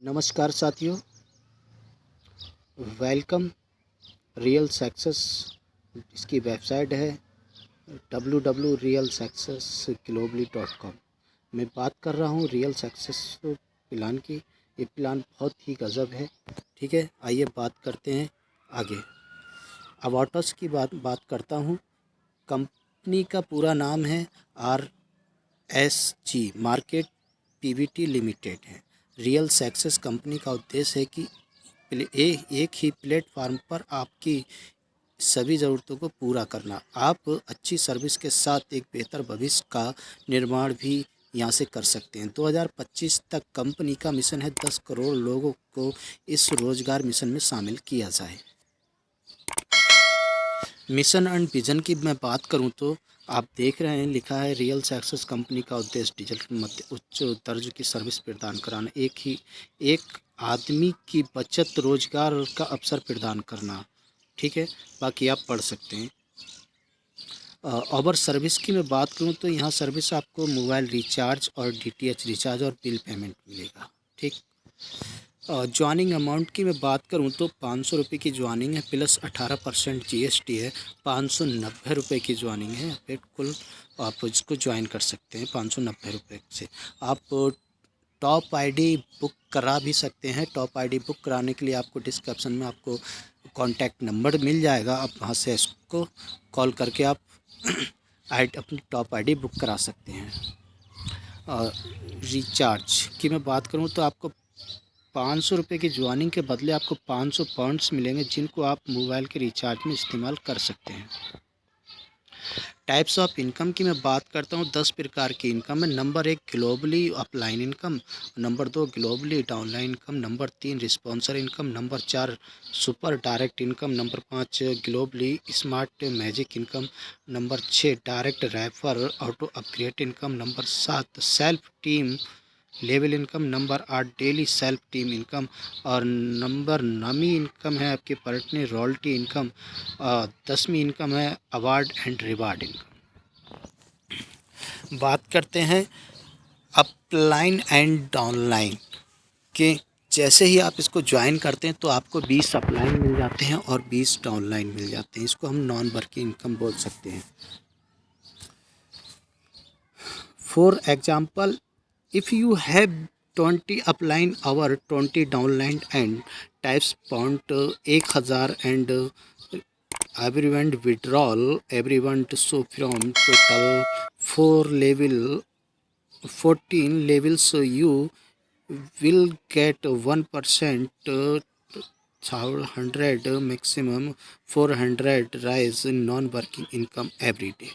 नमस्कार साथियों, welcome. Real success इसकी वेबसाइट है www.realsuccessglobally.com। मैं बात कर रहा हूँ रियल सक्सेस प्लान की। ये प्लान बहुत ही गज़ब है। ठीक है, आइए बात करते हैं आगे। अवाटस की बात करता हूँ। कंपनी का पूरा नाम है RSG मार्केट पीवीटी लिमिटेड है। रियल सक्सेस कंपनी का उद्देश्य है कि एक ही प्लेटफॉर्म पर आपकी सभी ज़रूरतों को पूरा करना। आप अच्छी सर्विस के साथ एक बेहतर भविष्य का निर्माण भी यहाँ से कर सकते हैं। 2025 तक कंपनी का मिशन है 10 करोड़ लोगों को इस रोजगार मिशन में शामिल किया जाए। मिशन एंड विजन की मैं बात करूं तो आप देख रहे हैं, लिखा है रियल सक्सेस कंपनी का उद्देश्य डिजिटल मध्य उच्च दर्ज की सर्विस प्रदान कराना, एक आदमी की बचत रोजगार का अवसर प्रदान करना। ठीक है, बाकी आप पढ़ सकते हैं। और सर्विस की मैं बात करूं तो यहाँ सर्विस आपको मोबाइल रिचार्ज और डीटीएच रिचार्ज और बिल पेमेंट मिलेगा। ठीक। ज्वाइनिंग अमाउंट की मैं बात करूं तो 500 रुपये की ज्वाइनिंग है, प्लस 18% GST है। 590 रुपये की ज्वाइनिंग है। फिर कुल आप इसको ज्वाइन कर सकते हैं 590 रुपये से। आप टॉप आईडी बुक करा भी सकते हैं। टॉप आईडी बुक कराने के लिए आपको डिस्क्रिप्शन में आपको कॉन्टैक्ट नंबर मिल जाएगा। आप वहाँ से इसको कॉल करके आप अपनी टॉप आईडी बुक करा सकते हैं। और रिचार्ज की मैं बात करूँ तो आपको 500 रुपये की ज्वाइनिंग के बदले आपको 500 पॉइंट्स मिलेंगे, जिनको आप मोबाइल के रिचार्ज में इस्तेमाल कर सकते हैं। टाइप्स ऑफ इनकम की मैं बात करता हूँ। 10 प्रकार की इनकम है। Number 1 globally upline income, number 2 globally downline income, number 3 responsor income, number 4 super direct income, number 5 globally smart magic income, number 6 direct refer auto upgrade income, number 7 self team level income, number 8 daily self team income, और number 9वीं income है आपकी personal royalty income, और 10वीं income है award and reward income. बात करते हैं अपलाइन एंड डाउनलाइन के। जैसे ही आप इसको ज्वाइन करते हैं तो आपको 20 अपलाइन मिल जाते हैं और 20 डाउनलाइन मिल जाते हैं। इसको हम नॉन वर्किंग इनकम बोल सकते हैं। For example, if you have 20 upline hour 20 downline and types point 1000 and everyone withdrawal everyone to so from total 4 level 14 levels, so you will get 1% 100 maximum 400 rise in non working income every day।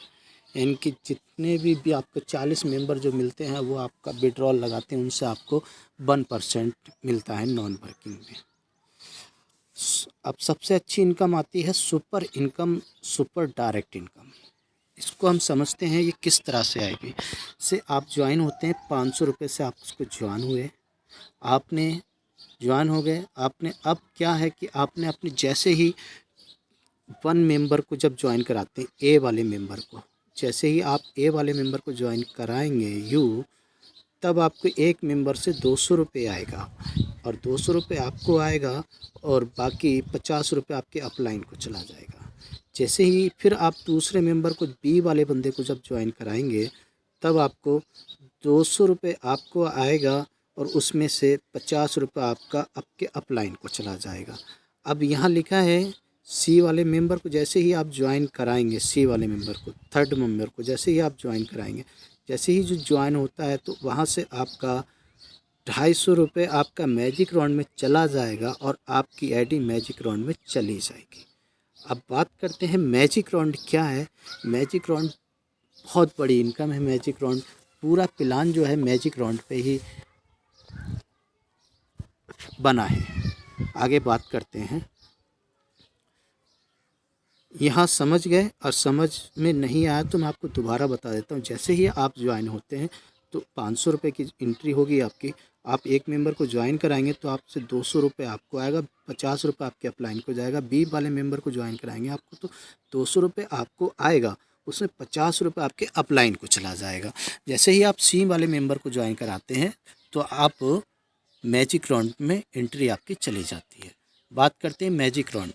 यानी कि जितने भी आपको 40 member जो मिलते हैं वो आपका विड्रॉल लगाते हैं, उनसे आपको 1% मिलता है नॉन वर्किंग में। अब सबसे अच्छी इनकम आती है super income, super direct income. इसको हम समझते हैं ये किस तरह से आएगी। से आप ज्वाइन होते हैं 500 रुपये से, आप उसको ज्वाइन हुए, आपने ज्वाइन हो गए। आपने अब क्या है कि आपने अपने जैसे ही 1 मेंबर को जब ज्वाइन कराते हैं, ए वाले मेंबर को, जैसे ही आप ए वाले मेंबर को ज्वाइन कराएंगे तब आपको एक मेंबर से 200 रुपये आएगा, और 200 रुपये आपको आएगा और बाकी 50 रुपये आपके अपलाइन को चला जाएगा। जैसे ही फिर आप दूसरे मेंबर को बी वाले बंदे को जब ज्वाइन कराएंगे तब आपको 200 रुपये आपको आएगा और उसमें से 50 रुपये आपका आपके अपलाइन को चला जाएगा। अब यहाँ लिखा है सी वाले मेंबर को जैसे ही आप ज्वाइन कराएंगे, सी वाले मेंबर को, थर्ड मेंबर को जैसे ही आप ज्वाइन कराएंगे, जैसे ही जो ज्वाइन होता है तो वहाँ से आपका 250 रुपये आपका मैजिक राउंड में चला जाएगा और आपकी आईडी मैजिक राउंड में चली जाएगी। अब बात करते हैं मैजिक राउंड क्या है। मैजिक राउंड बहुत बड़ी इनकम है। मैजिक राउंड पूरा प्लान जो है मैजिक राउंड पे ही बना है। आगे बात करते हैं। यहाँ समझ गए, और समझ में नहीं आया तो मैं आपको दोबारा बता देता हूँ। जैसे ही आप ज्वाइन होते हैं तो 500 रुपये की एंट्री होगी आपकी। आप एक मेंबर को ज्वाइन कराएंगे तो आपसे 200 रुपये आपको आएगा, 50 रुपये आपके अपलाइन को जाएगा। बी वाले मेंबर को ज्वाइन कराएंगे आपको तो 200 रुपये आपको आएगा, उसमें 50 रुपये आपके अपलाइन को चला जाएगा। जैसे ही आप सी वाले मेंबर को ज्वाइन कराते हैं तो आप मैजिक राउंड में एंट्री आपकी चली जाती है। बात करते हैं मैजिक राउंड।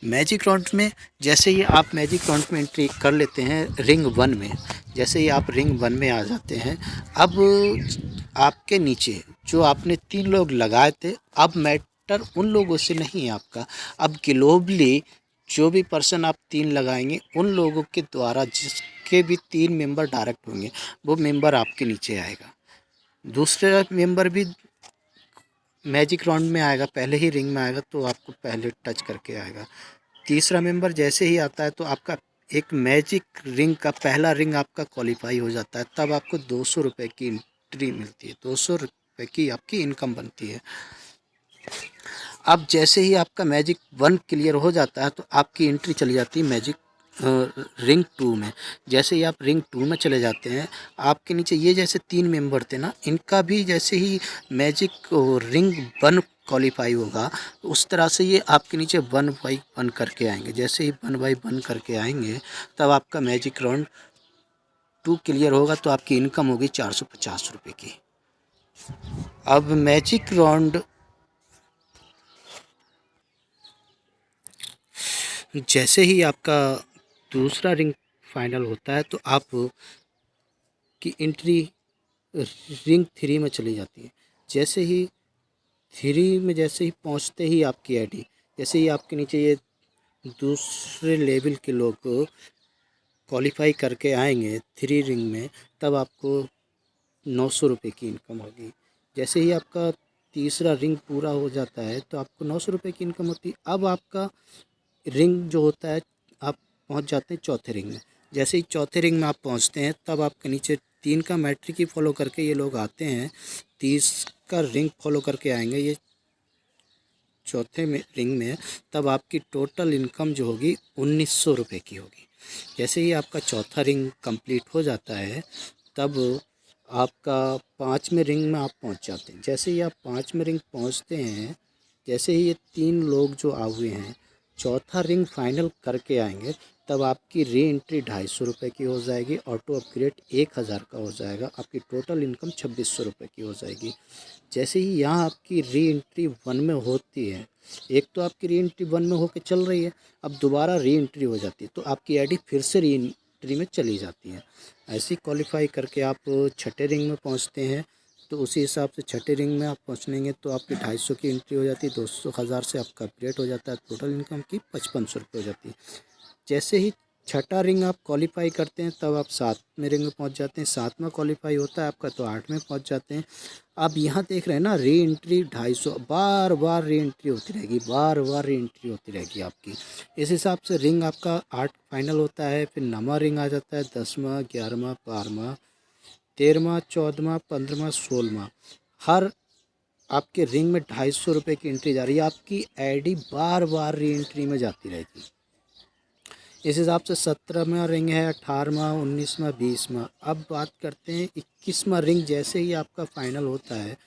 मैजिक राउंड में जैसे ही आप मैजिक राउंड में एंट्री कर लेते हैं रिंग 1 में, जैसे ही आप रिंग 1 में आ जाते हैं, अब आपके नीचे जो आपने 3 लोग लगाए थे, अब मैटर उन लोगों से नहीं है आपका, अब ग्लोबली जो भी पर्सन आप 3 लगाएंगे उन लोगों के द्वारा जिसके भी 3 मेंबर डायरेक्ट होंगे वो मेंबर आपके नीचे आएगा। दूसरा मेंबर भी मैजिक राउंड में आएगा, पहले ही रिंग में आएगा तो आपको पहले टच करके आएगा। तीसरा मेंबर जैसे ही आता है तो आपका एक मैजिक रिंग का पहला रिंग आपका क्वालिफाई हो जाता है, तब आपको 200 रुपये की एंट्री मिलती है, 200 रुपये की आपकी इनकम बनती है। अब जैसे ही आपका मैजिक 1 क्लियर हो जाता है तो आपकी एंट्री चली जाती है मैजिक रिंग 2 में। जैसे ही आप रिंग 2 में चले जाते हैं, आपके नीचे ये जैसे 3 मेंबर थे ना, इनका भी जैसे ही मैजिक रिंग 1 क्वालिफाई होगा उस तरह से ये आपके नीचे 1 बाई 1 करके आएंगे। जैसे ही 1 बाई 1 करके आएंगे तब आपका मैजिक राउंड 2 क्लियर होगा तो आपकी इनकम होगी 450 रुपये की। अब मैजिक राउंड जैसे ही आपका दूसरा रिंग फाइनल होता है तो आप की एंट्री रिंग 3 में चली जाती है। जैसे ही 3 में जैसे ही पहुंचते ही आपकी आईडी, जैसे ही आपके नीचे ये दूसरे लेवल के लोग क्वालिफाई करके आएंगे 3 रिंग में, तब आपको 900 रुपये की इनकम होगी। जैसे ही आपका तीसरा रिंग पूरा हो जाता है तो आपको 900 रुपये की इनकम होती है। अब आपका रिंग जो होता है, आप पहुंच जाते हैं चौथे रिंग में। जैसे ही चौथे रिंग में आप पहुंचते हैं तब आपके नीचे 3 का मैट्रिक ही फॉलो करके ये लोग आते हैं, 30 का रिंग फॉलो करके आएंगे ये चौथे में रिंग में, तब आपकी टोटल इनकम जो होगी 1900 रुपये की होगी। जैसे ही आपका चौथा रिंग कंप्लीट हो जाता है तब आपका 5वें रिंग में आप पहुंच जाते हैं। जैसे ही आप 5वें रिंग पहुंचते हैं, जैसे ही ये 3 लोग जो आए हुए हैं चौथा रिंग फाइनल करके आएंगे, तब आपकी री एंट्री 250 रुपये की हो जाएगी, ऑटो अपग्रेड 1000 का हो जाएगा, आपकी टोटल इनकम 2600 रुपये की हो जाएगी। जैसे ही यहाँ आपकी री एंट्री 1 में होती है, एक तो आपकी री एंट्री 1 में होकर चल रही है, अब दोबारा री एंट्री हो जाती है तो आपकी आईडी फिर से री एंट्री में चली जाती है। ऐसे क्वालिफाई करके आप छठे रिंग में पहुँचते हैं तो उसी हिसाब से छठे रिंग में आप पहुँचेंगे तो आपकी 250 की एंट्री हो जाती है, 200,000 से आपका अपग्रेड हो जाता है, टोटल इनकम की 5500 रुपये हो जाती है। जैसे ही छठा रिंग आप क्वालिफाई करते हैं तब आप 7वें रिंग में पहुंच जाते हैं, 7वां क्वालिफाई होता है आपका तो 8वें पहुंच जाते हैं। आप यहाँ देख रहे हैं ना री एंट्री 250, बार बार री एंट्री होती रहेगी, बार बार री एंट्री होती रहेगी आपकी। इस हिसाब से रिंग आपका 8 फाइनल होता है, फिर 9वां रिंग आ जाता है, 10वां, 11वां, 12वां, 13वां, 14वां, 15वां, 16वां। हर आपके रिंग में 250 रुपये की एंट्री जा रही है, आपकी आईडी बार बार री एंट्री में जाती रहेगी। इस हिसाब से 17वां रिंग है, 18वां, 19वां, 20वां। अब बात करते हैं 21वां रिंग। जैसे ही आपका फाइनल होता है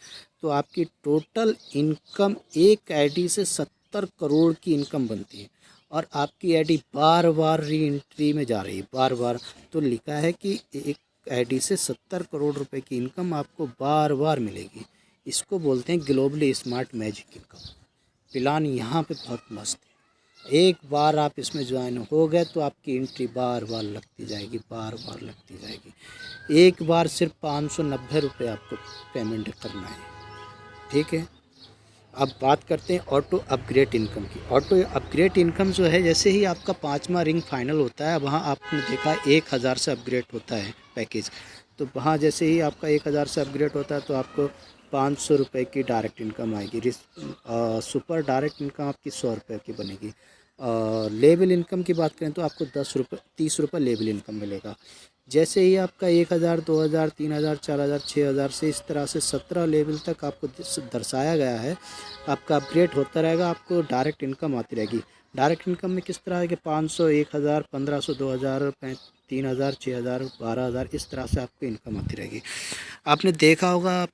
तो आपकी टोटल इनकम एक आईडी से 70 करोड़ की इनकम बनती है और आपकी आईडी बार बार री एंट्री में जा रही है, बार बार। तो लिखा है कि एक आईडी से 70 करोड़ रुपए की इनकम आपको बार बार मिलेगी। इसको बोलते हैं globally smart magic income. Plan यहाँ पे बहुत मस्त है। एक बार आप इसमें ज्वाइन हो गए तो आपकी एंट्री बार बार लगती जाएगी, बार बार लगती जाएगी। एक बार सिर्फ 590 रुपये आपको पेमेंट करना है, ठीक है। अब बात करते हैं ऑटो अपग्रेड इनकम की। ऑटो अपग्रेड इनकम जो है, जैसे ही आपका 5वां रिंग फाइनल होता है वहाँ आपने देखा 1000 से अपग्रेड होता है पैकेज, तो वहाँ जैसे ही आपका 1000 से अपग्रेड होता है तो आपको 500 रुपये की डायरेक्ट इनकम आएगी। सुपर डायरेक्ट इनकम आपकी 100 रुपये की बनेगी। लेवल इनकम की बात करें तो आपको 30 रुपये लेवल इनकम मिलेगा। जैसे ही आपका 1000, 2000, 3000, 4000, 6000 से इस तरह से 17 लेवल तक आपको दर्शाया गया है, आपका अपग्रेड होता रहेगा, आपको डायरेक्ट इनकम आती रहेगी। डायरेक्ट इनकम में किस तरह है कि 500, 1000, 1500, 2000, 3000, 6000, 12000, इस तरह से आपको इनकम आती रहेगी। आपने देखा होगा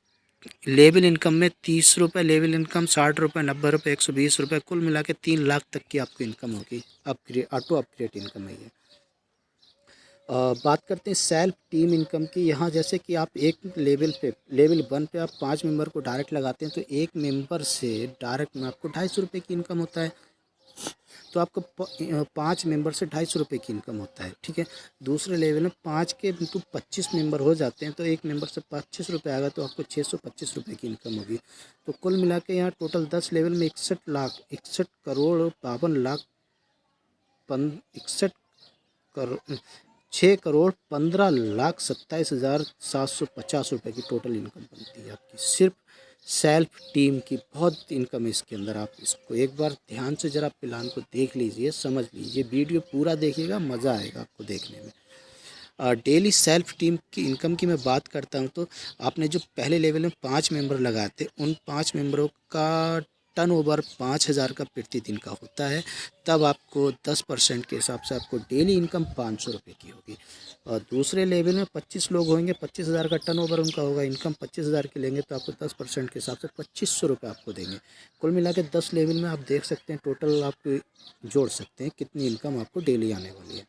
लेवल इनकम में 30 रुपये लेवल इनकम, 60 रुपये, 90 रुपये, 120 रुपये, कुल मिला के 3 लाख तक की आपको इनकम होगी। अपग्रेड ऑटो अपग्रेड इनकम है ये। बात करते हैं सेल्फ टीम इनकम की। यहाँ जैसे कि आप एक लेवल 1 पे आप 5 मेंबर को डायरेक्ट लगाते हैं तो एक मेंबर से डायरेक्ट में आपको 250 की इनकम होता है। तो आपको 5 मेंबर से 250 की इनकम होता है, ठीक है। दूसरे लेवल में 5 के इंटू 25 मेंबर हो जाते हैं तो एक मेंबर से 25 आएगा तो आपको 625 की इनकम होगी। तो कुल मिला के यहाँ टोटल 10 लेवल में 61,15,27,750 की टोटल इनकम बनती है आपकी, सिर्फ सेल्फ टीम की। बहुत इनकम है इसके अंदर। आप इसको एक बार ध्यान से ज़रा प्लान को देख लीजिए, समझ लीजिए, वीडियो पूरा देखिएगा, मज़ा आएगा आपको देखने में। डेली सेल्फ टीम की इनकम की मैं बात करता हूँ तो आपने जो पहले लेवल में 5 मेंबर लगाए थे उन 5 मेंबरों का टर्नओवर 5,000 का प्रतिदिन का होता है, तब आपको 10% के हिसाब से आपको डेली इनकम 500 रुपये की होगी। और दूसरे लेवल में 25 लोग होंगे, 25,000 का टर्नओवर उनका होगा, इनकम 25,000 की लेंगे तो आपको 10% के हिसाब से 2,500 रुपये आपको देंगे। कुल मिला के 10 लेवल में आप देख सकते हैं, टोटल आप जोड़ सकते हैं कितनी इनकम आपको डेली आने वाली है।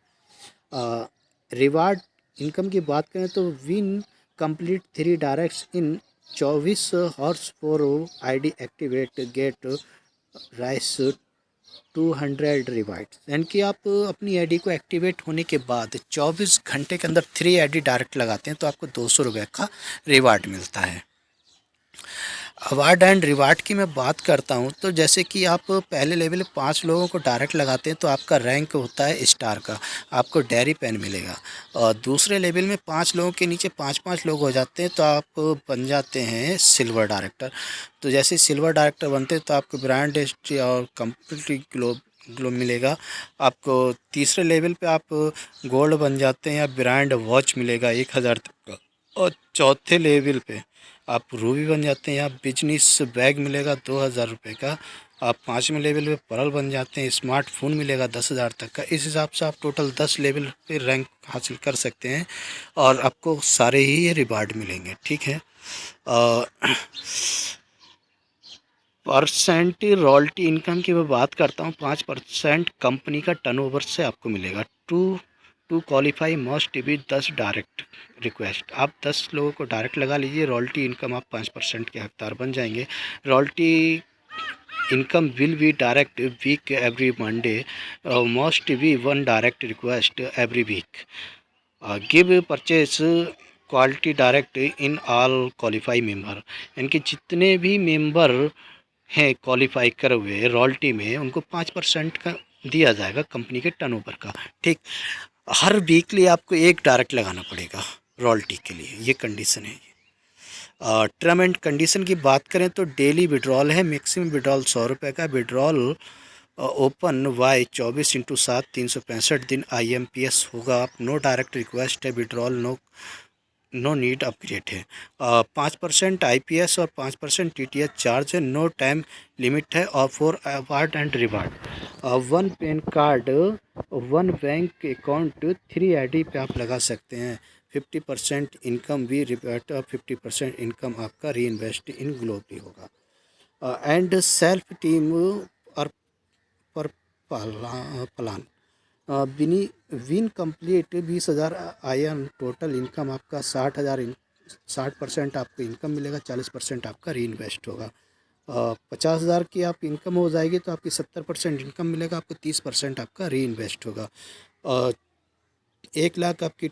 रिवार्ड इनकम की बात करें तो win complete 3 directs in 24 hours for ID activate get rice 200 reward. यानी कि आप अपनी आईडी को एक्टिवेट होने के बाद 24 घंटे के अंदर 3 आईडी डायरेक्ट लगाते हैं तो आपको 200 रुपये का रिवार्ड मिलता है। अवार्ड एंड रिवार्ड की मैं बात करता हूं तो जैसे कि आप पहले लेवल 5 लोगों को डायरेक्ट लगाते हैं तो आपका रैंक होता है स्टार का, आपको डेयरी पेन मिलेगा। और दूसरे लेवल में 5 लोगों के नीचे 5-5 लोग हो जाते हैं तो आप बन जाते हैं सिल्वर डायरेक्टर। तो जैसे सिल्वर डायरेक्टर बनते हैं तो आपको ब्रांड हिस्ट्री और कंप्लीट ग्लोब मिलेगा। आपको तीसरे लेवल पे आप गोल्ड बन जाते हैं या ब्रांड वॉच मिलेगा 1,000 तक का। और चौथे लेवल पे आप रूबी बन जाते हैं, यहाँ बिजनेस बैग मिलेगा 2,000 रुपये का। आप 5वें लेवल पे पर्ल बन जाते हैं, स्मार्टफोन मिलेगा 10,000 तक का। इस हिसाब से आप टोटल 10 लेवल पे रैंक हासिल कर सकते हैं और आपको सारे ही ये रिवार्ड मिलेंगे, ठीक है। परसेंट रॉयल्टी इनकम की मैं बात करता हूँ, 5% कंपनी का टर्नओवर से आपको मिलेगा। To qualify must be 10 direct request. आप 10 लोगों को डायरेक्ट लगा लीजिए, रॉयल्टी इनकम आप 5% के हकदार बन जाएंगे। Royalty income will be direct week every Monday, must be 1 direct request every week. Give purchase quality direct in all qualify member. यानी कि जितने भी मेंबर हैं क्वालिफाई करे हुए रॉयल्टी में उनको 5% का दिया जाएगा कंपनी के टर्नओवर का, ठीक। हर वीकली आपको एक डायरेक्ट लगाना पड़ेगा रॉयल्टी के लिए, ये कंडीशन है। टर्म एंड कंडीशन की बात करें तो डेली विड्रॉल है, मैक्सिमम विड्रॉल 100 रुपये का। विड्रॉल ओपन वाई 24/7 365 दिन IMPS होगा। नो डायरेक्ट रिक्वेस्ट है, विड्रॉल नो नीड अपग्रेड है। 5% IPS और 5% TTH चार्ज है। नो टाइम लिमिट है और for award and reward 1 pan card 1 bank account 3 ID पे आप लगा सकते हैं। 50% इनकम भी रिवर्ट और 50% इनकम आपका री इन्वेस्ट इन ग्लोबली होगा। एंड सेल्फ टीम और पर plan win complete 20,000 ion total income आपका 60% आपको इनकम मिलेगा, 40% आपका री इन्वेस्ट होगा। 50,000 की आप इनकम हो जाएगी तो आपकी 70% इनकम मिलेगा, आपको 30% आपका री इन्वेस्ट होगा। 1 लाख आपकी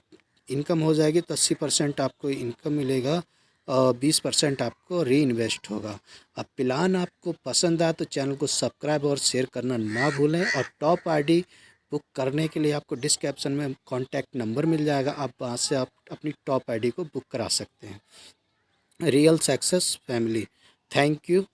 इनकम हो जाएगी तो 80% आपको इनकम मिलेगा, 20% आपको री इन्वेस्ट होगा। अब प्लान आपको पसंद आए तो चैनल को सब्सक्राइब और शेयर करना ना भूलें। और टॉप ID बुक करने के लिए आपको डिस्क्रिप्शन में कॉन्टैक्ट नंबर मिल जाएगा, आप वहाँ से आप अपनी टॉप ID को बुक करा सकते हैं। Real success family, thank you.